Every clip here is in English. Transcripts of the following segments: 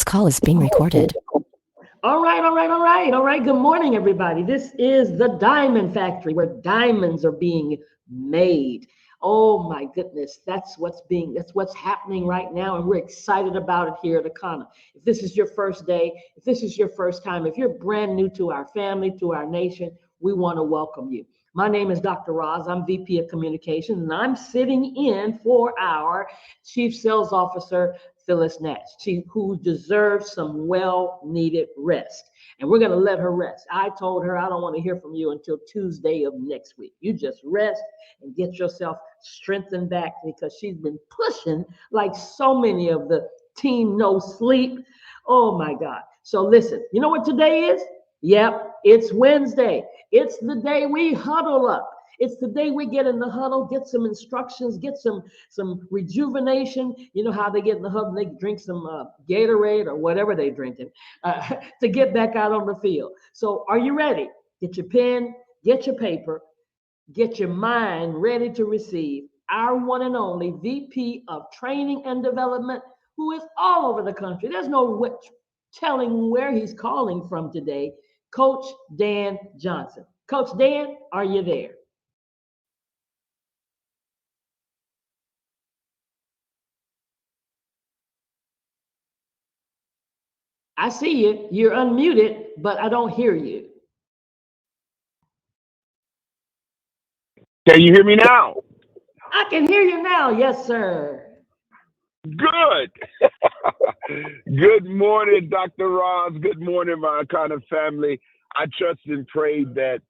call is being recorded. All right. Good morning, everybody. This is the Diamond Factory where diamonds are being made. Oh my goodness, that's what's happening right now, and we're excited about it here at Akana. If this is your first day, if this is your first time, if you're brand new to our family, to our nation, we want to welcome you. My name is Dr. Roz. I'm VP of Communications, and I'm sitting in for our Chief Sales Officer, Phyllis Nash, who deserves some well needed rest. And we're going to let her rest. I told her I don't want to hear from you until Tuesday of next week. You just rest and get yourself strengthened back because she's been pushing like so many of the team no sleep. Oh my God. So listen, you know what today is? Yep, it's Wednesday. It's the day we huddle up. It's the day we get in the huddle, get some instructions, get some rejuvenation. You know how they get in the huddle, they drink some Gatorade or whatever they drinking to get back out on the field. So are you ready? Get your pen, get your paper, get your mind ready to receive our one and only VP of Training and Development, who is all over the country. There's no telling where he's calling from today, Coach Dan Johnson. Coach Dan, are you there? I see you. You're unmuted, but I don't hear you. Can you hear me now? I can hear you now. Yes, sir. Good. Good morning, Dr. Ross. Good morning, my kind of family. I trust and pray that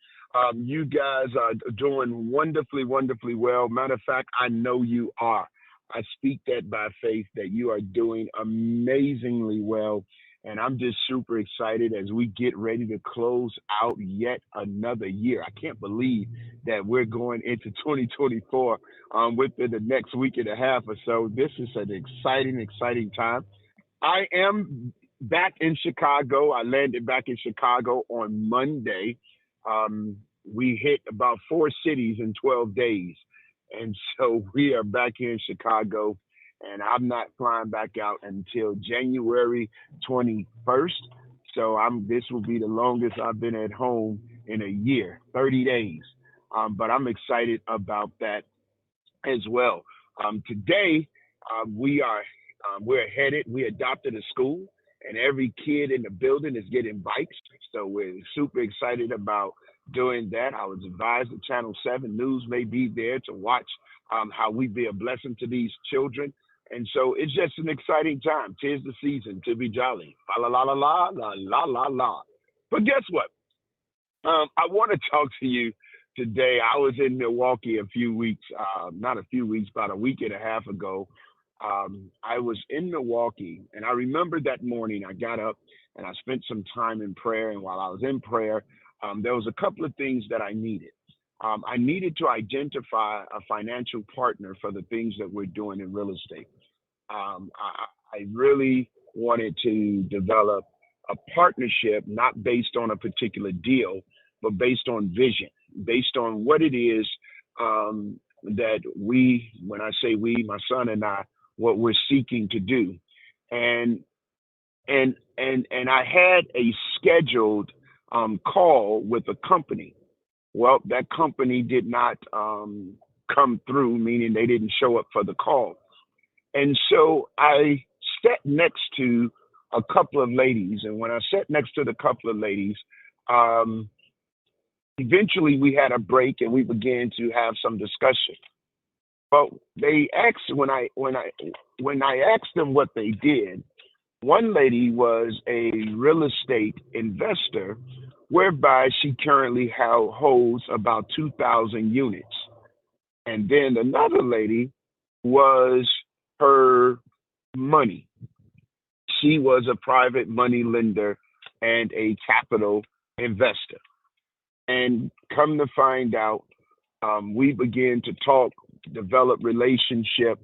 you guys are doing wonderfully, wonderfully well. Matter of fact, I know you are. I speak that by faith that you are doing amazingly well. And I'm just super excited as we get ready to close out yet another year. I can't believe that we're going into 2024 within the next week and a half or so. This is an exciting, exciting time. I am back in Chicago. I landed back in Chicago on Monday. We hit about 4 cities in 12 days. And so we are back here in Chicago, and I'm not flying back out until January 21st. So this will be the longest I've been at home in a year, 30 days. But I'm excited about that as well. Today, we adopted a school, and every kid in the building is getting bikes. So we're super excited about doing that. I was advised that Channel 7 News may be there to watch how we be a blessing to these children. And so it's just an exciting time. 'Tis the season to be jolly. La la la la la la la la. But guess what? I want to talk to you today. I was in Milwaukee not a few weeks, about a week and a half ago. I was in Milwaukee, and I remember that morning I got up and I spent some time in prayer. And while I was in prayer, there was a couple of things that I needed. I needed to identify a financial partner for the things that we're doing in real estate. I really wanted to develop a partnership, not based on a particular deal, but based on vision, based on what it is that when I say we, my son and I, what we're seeking to do. And I had a scheduled call with a company. Well, that company did not come through, meaning they didn't show up for the call. And so I sat next to a couple of ladies. And when I sat next to the couple of ladies, eventually we had a break and we began to have some discussion. Well, they asked when I asked them what they did. One lady was a real estate investor, whereby she currently holds about 2,000 units. And then another lady was her money. She was a private money lender and a capital investor. And come to find out, we began to talk, develop relationship,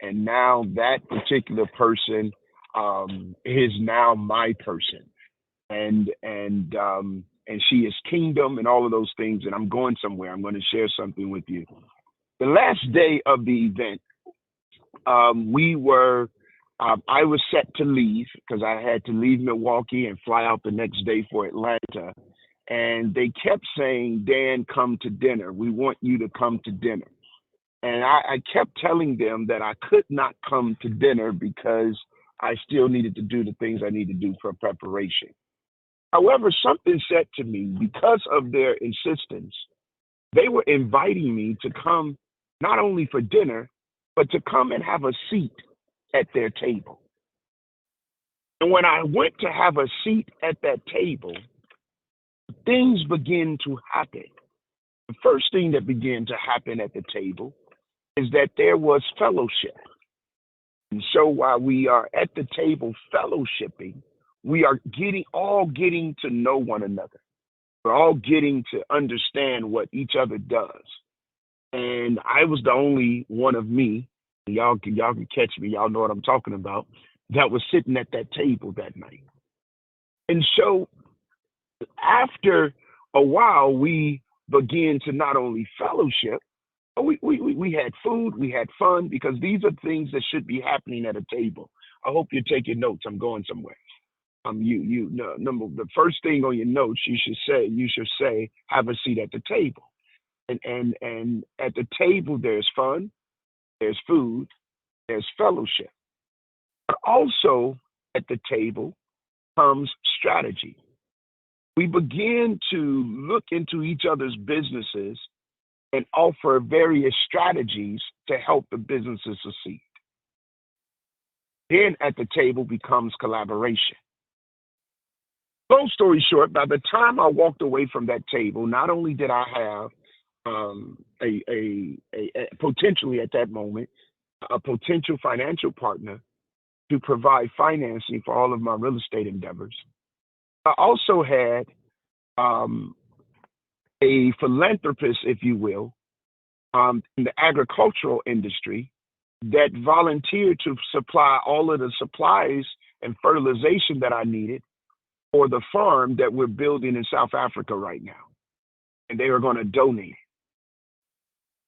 and now that particular person is now my person, and she is kingdom and all of those things. And I'm going somewhere. I'm going to share something with you. The last day of the event, we were I was set to leave because I had to leave Milwaukee and fly out the next day for Atlanta. And they kept saying, Dan, come to dinner. We want you to come to dinner. And I kept telling them that I could not come to dinner because I still needed to do the things I need to do for preparation. However, something said to me, because of their insistence, they were inviting me to come not only for dinner, but to come and have a seat at their table. And when I went to have a seat at that table, things began to happen. The first thing that began to happen at the table is that there was fellowship. And so while we are at the table fellowshipping, we are getting to know one another. We're all getting to understand what each other does. And I was the only one of me, y'all can catch me, y'all know what I'm talking about, that was sitting at that table that night. And so after a while, we began to not only fellowship, but we had food, we had fun, because these are things that should be happening at a table. I hope you're taking notes. I'm going somewhere. The first thing on your notes, you should say, have a seat at the table. And at the table, there's fun, there's food, there's fellowship. But also at the table comes strategy. We begin to look into each other's businesses and offer various strategies to help the businesses succeed. Then at the table becomes collaboration. Long story short, by the time I walked away from that table, not only did I have a potentially at that moment, a potential financial partner to provide financing for all of my real estate endeavors, I also had a philanthropist, if you will, in the agricultural industry that volunteered to supply all of the supplies and fertilization that I needed for the farm that we're building in South Africa right now. And they were going to donate.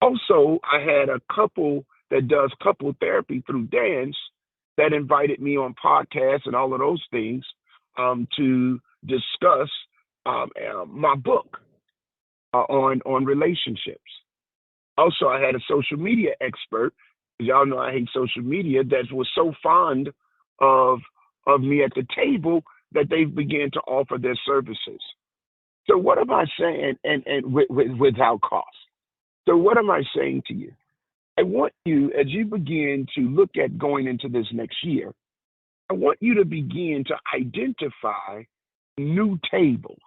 Also, I had a couple that does couple therapy through dance that invited me on podcasts and all of those things to discuss my book on relationships. Also, I had a social media expert, because y'all know I hate social media, that was so fond of me at the table that they began to offer their services. So what am I saying? And without cost. So what am I saying to you? I want you, as you begin to look at going into this next year, I want you to begin to identify new tables.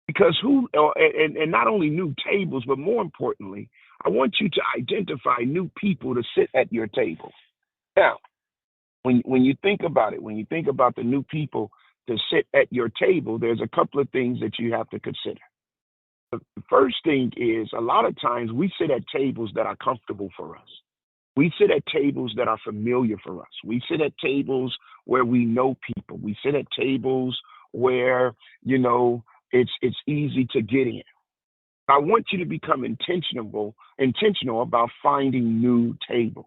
Because and not only new tables, but more importantly, I want you to identify new people to sit at your table. Now, when you think about it, when you think about the new people to sit at your table, there's a couple of things that you have to consider. The first thing is, a lot of times we sit at tables that are comfortable for us. We sit at tables that are familiar for us. We sit at tables where we know people. We sit at tables where, it's easy to get in. I want you to become intentional about finding new tables.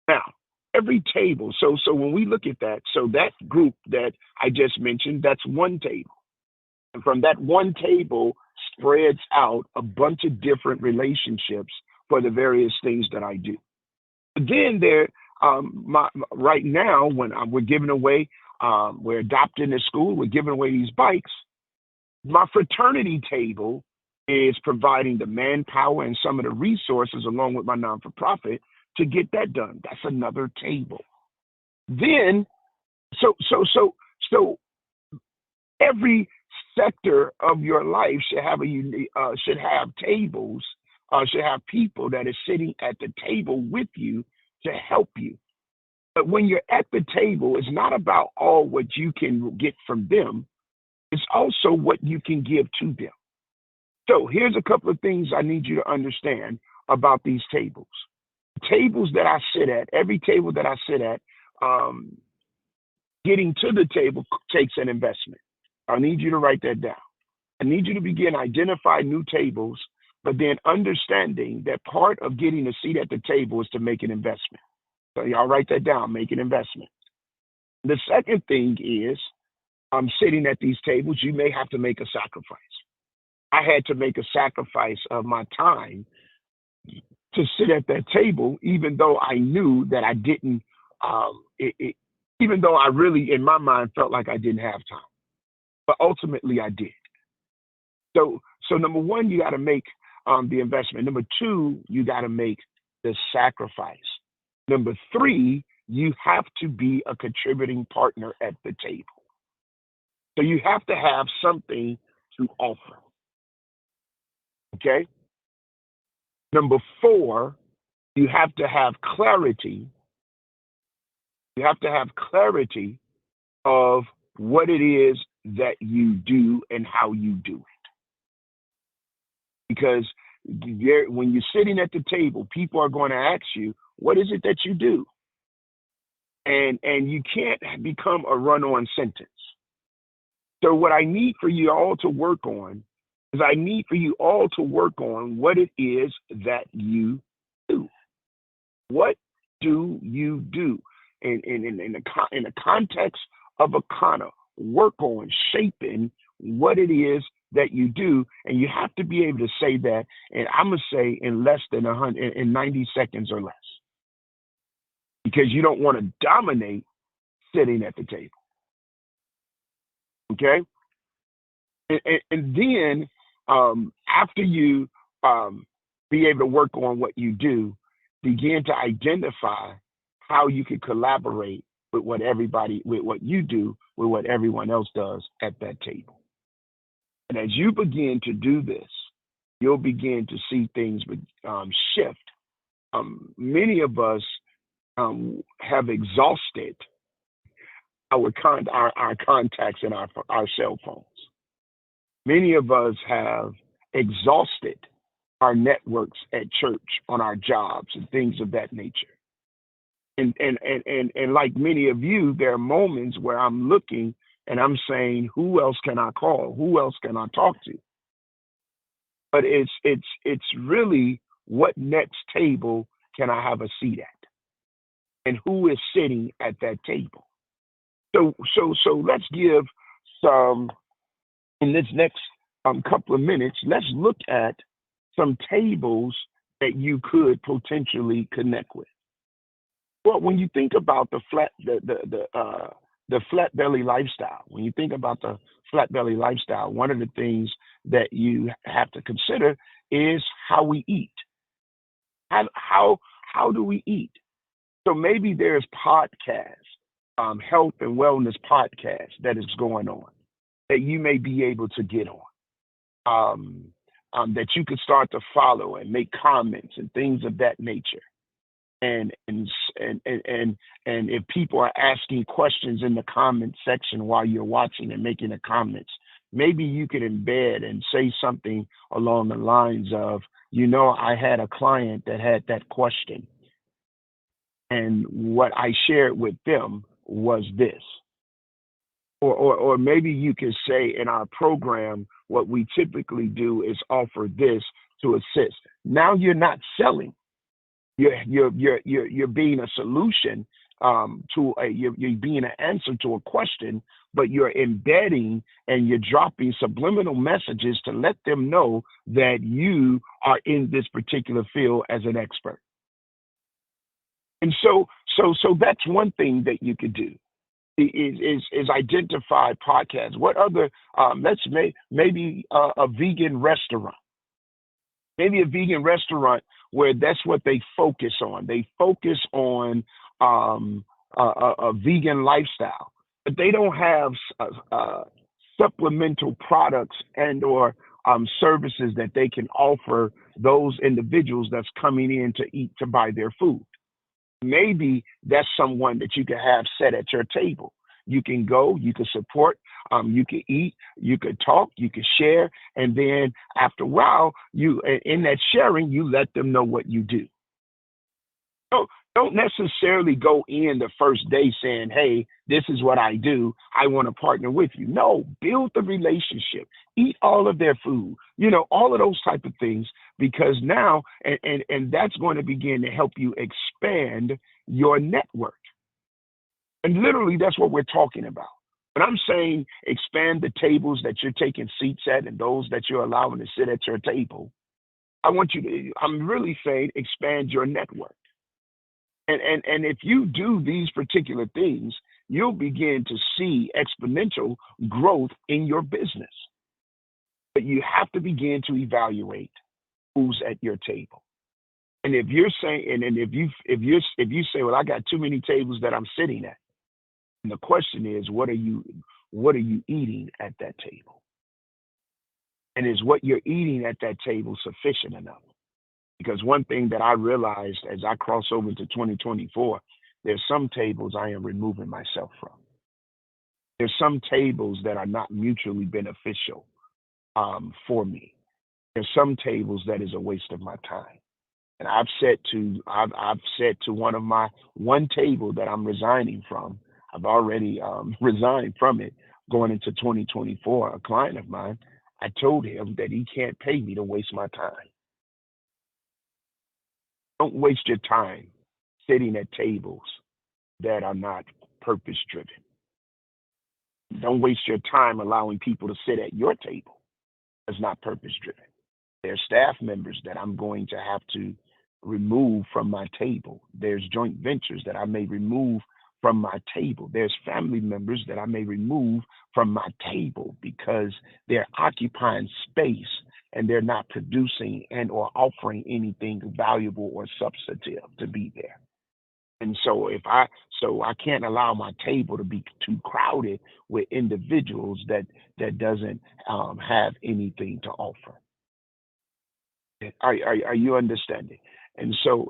Now, every table, so when we look at that, so that group that I just mentioned, that's one table. And from that one table spreads out a bunch of different relationships for the various things that I do. Then right now, when we're giving away, we're adopting a school, we're giving away these bikes, my fraternity table is providing the manpower and some of the resources along with my non-for-profit to get that done. That's another table. Then, so every sector of your life should have tables, should have people that are sitting at the table with you to help you. But when you're at the table, it's not about all what you can get from them. It's also what you can give to them. So here's a couple of things I need you to understand about these tables. Tables that I sit at, every table that I sit at, getting to the table takes an investment. I need you to write that down. I need you to begin to identify new tables, but then understanding that part of getting a seat at the table is to make an investment. So y'all write that down, make an investment. The second thing is, sitting at these tables, you may have to make a sacrifice. I had to make a sacrifice of my time to sit at that table, even though I knew that I didn't, even though I really, in my mind, felt like I didn't have time. But ultimately, I did. So number one, you got to make the investment. Number two, you got to make the sacrifice. Number three, you have to be a contributing partner at the table. So you have to have something to offer. Okay. Number four, you have to have clarity. You have to have clarity of what it is that you do and how you do it. Because when you're sitting at the table, people are going to ask you, what is it that you do? And you can't become a run-on sentence. So what I need for you all to work on is I need for you all to work on what it is that you do. What do you do? In the context of Akana, work on shaping what it is that you do, and you have to be able to say that, and I'm gonna say in less than 90 seconds or less, because you don't want to dominate sitting at the table. Okay, and then after you be able to work on what you do, begin to identify how you can collaborate with what you do, with what everyone else does at that table. And as you begin to do this, you'll begin to see things shift. Many of us have exhausted our contacts in our cell phones. Many of us have exhausted our networks at church, on our jobs, and things of that nature. And like many of you, there are moments where I'm looking and I'm saying, who else can I call? Who else can I talk to? But it's really, what next table can I have a seat at? And who is sitting at that table? So let's give some, in this next couple of minutes, let's look at some tables that you could potentially connect with. Well, when you think about the flat belly lifestyle, when you think about the flat belly lifestyle, one of the things that you have to consider is how we eat. How do we eat? So maybe there's podcasts, health and wellness podcasts that is going on that you may be able to get on, that you could start to follow and make comments and things of that nature. And if people are asking questions in the comment section while you're watching and making the comments, maybe you could embed and say something along the lines of, I had a client that had that question, and what I shared with them was this. Or maybe you could say, in our program, what we typically do is offer this to assist. Now you're not selling. You're being a solution you're being an answer to a question, but you're embedding and you're dropping subliminal messages to let them know that you are in this particular field as an expert. And so that's one thing that you could do is identify podcasts. What other? Maybe a vegan restaurant. Maybe a vegan restaurant where that's what they focus on. They focus on a vegan lifestyle, but they don't have supplemental products and or services that they can offer those individuals that's coming in to buy their food. Maybe that's someone that you can have set at your table. You can go, you can support, you can eat, you can talk, you can share, and then after a while, in that sharing, you let them know what you do. So don't necessarily go in the first day saying, hey, this is what I do, I want to partner with you. No, build the relationship, eat all of their food, all of those type of things, because now, and that's going to begin to help you expand your network. And literally, that's what we're talking about. When I'm saying expand the tables that you're taking seats at and those that you're allowing to sit at your table, I'm really saying expand your network. And if you do these particular things, you'll begin to see exponential growth in your business. But you have to begin to evaluate who's at your table. And if you're saying, and if you say, well, I got too many tables that I'm sitting at, and the question is, what are you eating at that table? And is what you're eating at that table sufficient enough? Because one thing that I realized as I cross over to 2024, there's some tables I am removing myself from. There's some tables that are not mutually beneficial for me. There's some tables that is a waste of my time. And I've said to one table that I'm resigning from, I've already resigned from it going into 2024. A client of mine, I told him that he can't pay me to waste my time. Don't waste your time sitting at tables that are not purpose driven. Don't waste your time allowing people to sit at your table that's not purpose driven. There are staff members that I'm going to have to remove from my table. There's joint ventures that I may remove from my table. There's family members that I may remove from my table because they're occupying space and they're not producing and or offering anything valuable or substantive to be there. And so I can't allow my table to be too crowded with individuals that doesn't have anything to offer. Are you understanding? And so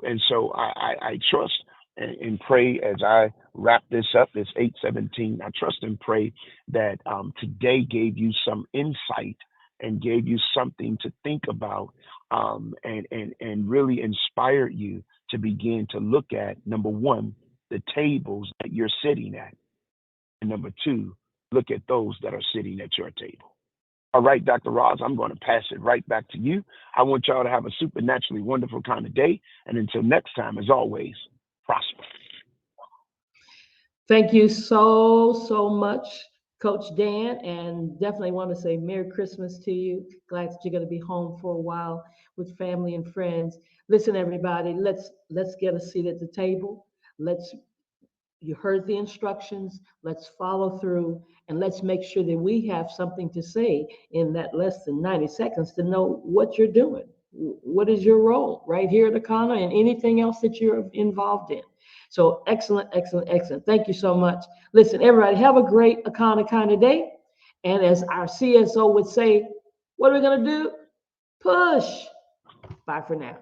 I trust and pray as I wrap this up. It's 8:17. I trust and pray that today gave you some insight and gave you something to think about, and really inspired you to begin to look at, number one, the tables that you're sitting at, and number two, look at those that are sitting at your table. All right, Dr. Roz, I'm going to pass it right back to you. I want y'all to have a supernaturally wonderful kind of day. And until next time, as always, prosper. Thank you so much, Coach Dan, and definitely want to say Merry Christmas to you. Glad that you're going to be home for a while with family and friends. Listen, everybody, let's get a seat at the table. You heard the instructions. Let's follow through and let's make sure that we have something to say in that less than 90 seconds to know what you're doing. What is your role right here at Akana and anything else that you're involved in? So excellent. Thank you so much. Listen, everybody, have a great Akana kind of day. And as our CSO would say, what are we going to do? Push. Bye for now.